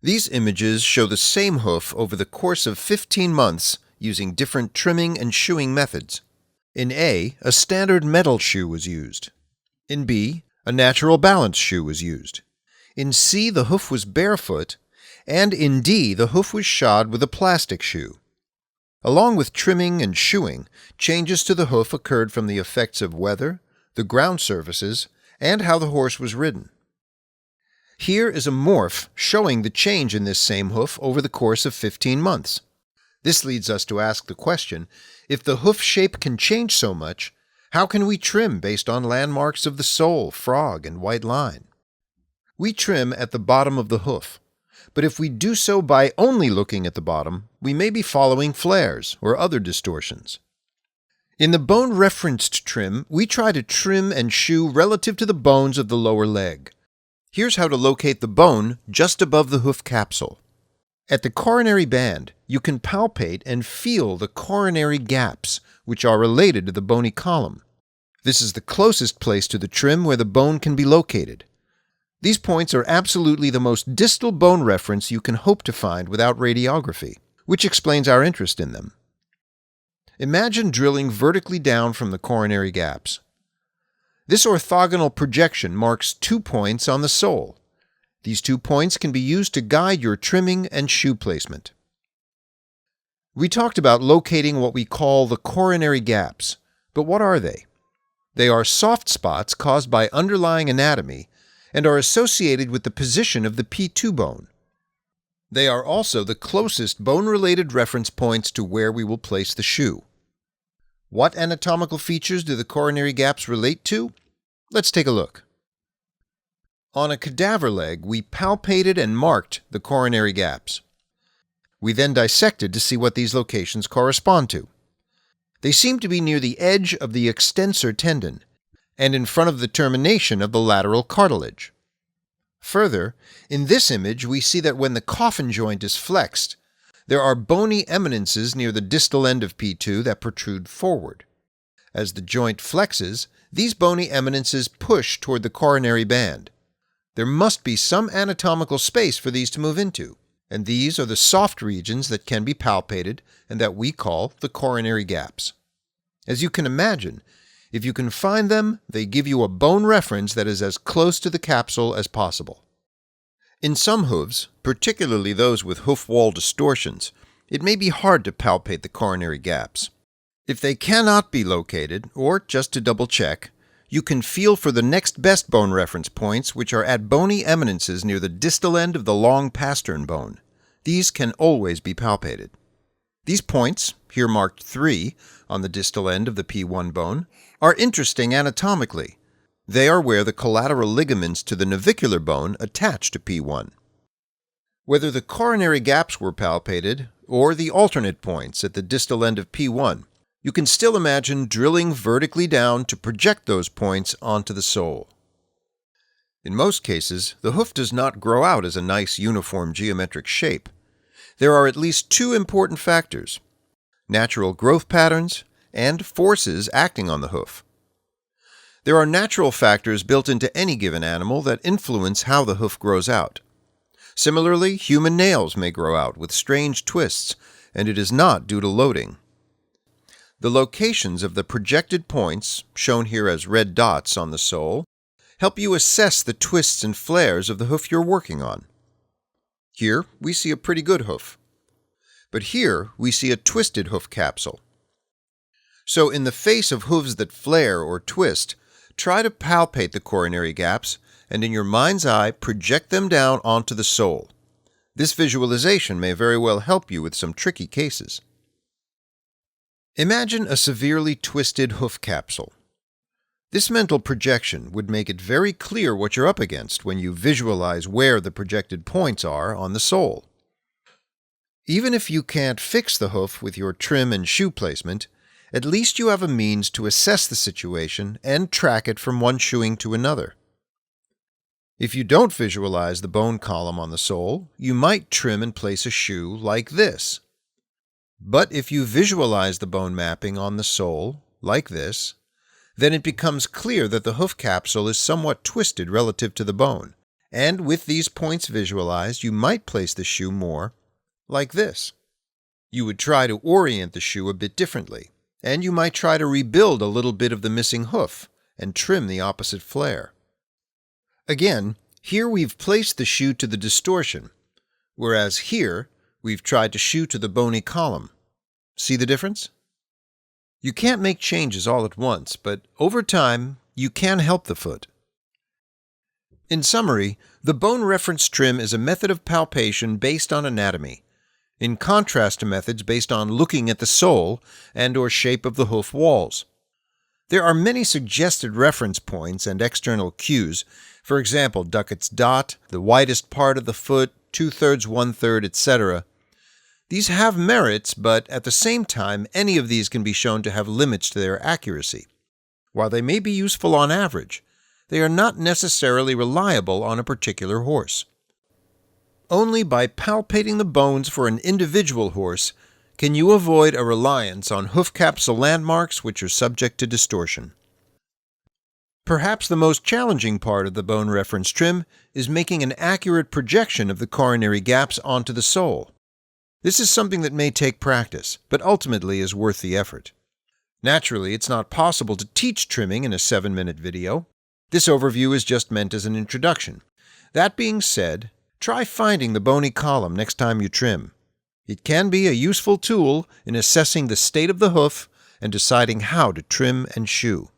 These images show the same hoof over the course of 15 months using different trimming and shoeing methods. In A, a standard metal shoe was used. In B, a natural balance shoe was used. In C, the hoof was barefoot, and in D, the hoof was shod with a plastic shoe. Along with trimming and shoeing, changes to the hoof occurred from the effects of weather, the ground surfaces, and how the horse was ridden. Here is a morph showing the change in this same hoof over the course of 15 months. This leads us to ask the question, if the hoof shape can change so much, how can we trim based on landmarks of the sole, frog, and white line? We trim at the bottom of the hoof, but if we do so by only looking at the bottom, we may be following flares or other distortions. In the bone-referenced trim, we try to trim and shoe relative to the bones of the lower leg. Here's how to locate the bone just above the hoof capsule. At the coronary band, you can palpate and feel the coronary gaps, which are related to the bony column. This is the closest place to the trim where the bone can be located. These points are absolutely the most distal bone reference you can hope to find without radiography, which explains our interest in them. Imagine drilling vertically down from the coronary gaps. This orthogonal projection marks 2 points on the sole. These 2 points can be used to guide your trimming and shoe placement. We talked about locating what we call the coronary gaps, but what are they? They are soft spots caused by underlying anatomy and are associated with the position of the P2 bone. They are also the closest bone-related reference points to where we will place the shoe. What anatomical features do the coronary gaps relate to? Let's take a look. On a cadaver leg, we palpated and marked the coronary gaps. We then dissected to see what these locations correspond to. They seem to be near the edge of the extensor tendon and in front of the termination of the lateral cartilage. Further, in this image we see that when the coffin joint is flexed, there are bony eminences near the distal end of P2 that protrude forward. As the joint flexes, these bony eminences push toward the coronary band. There must be some anatomical space for these to move into, and these are the soft regions that can be palpated and that we call the coronary gaps. As you can imagine, if you can find them, they give you a bone reference that is as close to the capsule as possible. In some hooves, particularly those with hoof wall distortions, it may be hard to palpate the coronary gaps. If they cannot be located, or just to double check, you can feel for the next best bone reference points, which are at bony eminences near the distal end of the long pastern bone. These can always be palpated. These points, here marked 3 on the distal end of the P1 bone, are interesting anatomically. They are where the collateral ligaments to the navicular bone attach to P1. Whether the coronary gaps were palpated, or the alternate points at the distal end of P1, you can still imagine drilling vertically down to project those points onto the sole. In most cases, the hoof does not grow out as a nice uniform geometric shape. There are at least 2 important factors: natural growth patterns and forces acting on the hoof. There are natural factors built into any given animal that influence how the hoof grows out. Similarly, human nails may grow out with strange twists, and it is not due to loading. The locations of the projected points, shown here as red dots on the sole, help you assess the twists and flares of the hoof you're working on. Here we see a pretty good hoof, but here we see a twisted hoof capsule. So in the face of hooves that flare or twist, try to palpate the coronary gaps and in your mind's eye project them down onto the sole. This visualization may very well help you with some tricky cases. Imagine a severely twisted hoof capsule. This mental projection would make it very clear what you're up against when you visualize where the projected points are on the sole. Even if you can't fix the hoof with your trim and shoe placement, at least you have a means to assess the situation and track it from one shoeing to another. If you don't visualize the bone column on the sole, you might trim and place a shoe like this. But if you visualize the bone mapping on the sole, like this, then it becomes clear that the hoof capsule is somewhat twisted relative to the bone, And with these points visualized, you might place the shoe more like this. You would try to orient the shoe a bit differently, and you might try to rebuild a little bit of the missing hoof and trim the opposite flare. Again, here we've placed the shoe to the distortion, whereas here we've tried to shoe to the bony column. See the difference? You can't make changes all at once, but over time you can help the foot. In summary, the bone reference trim is a method of palpation based on anatomy, in contrast to methods based on looking at the sole and/or shape of the hoof walls. There are many suggested reference points and external cues, for example, Duckett's dot, the widest part of the foot, 2/3, 1/3, etc. These have merits, but at the same time, any of these can be shown to have limits to their accuracy. While they may be useful on average, they are not necessarily reliable on a particular horse. Only by palpating the bones for an individual horse can you avoid a reliance on hoof capsule landmarks which are subject to distortion. Perhaps the most challenging part of the bone reference trim is making an accurate projection of the coronary gaps onto the sole. This is something that may take practice, but ultimately is worth the effort. Naturally, it's not possible to teach trimming in a 7-minute video. This overview is just meant as an introduction. That being said, try finding the bony column next time you trim. It can be a useful tool in assessing the state of the hoof and deciding how to trim and shoe.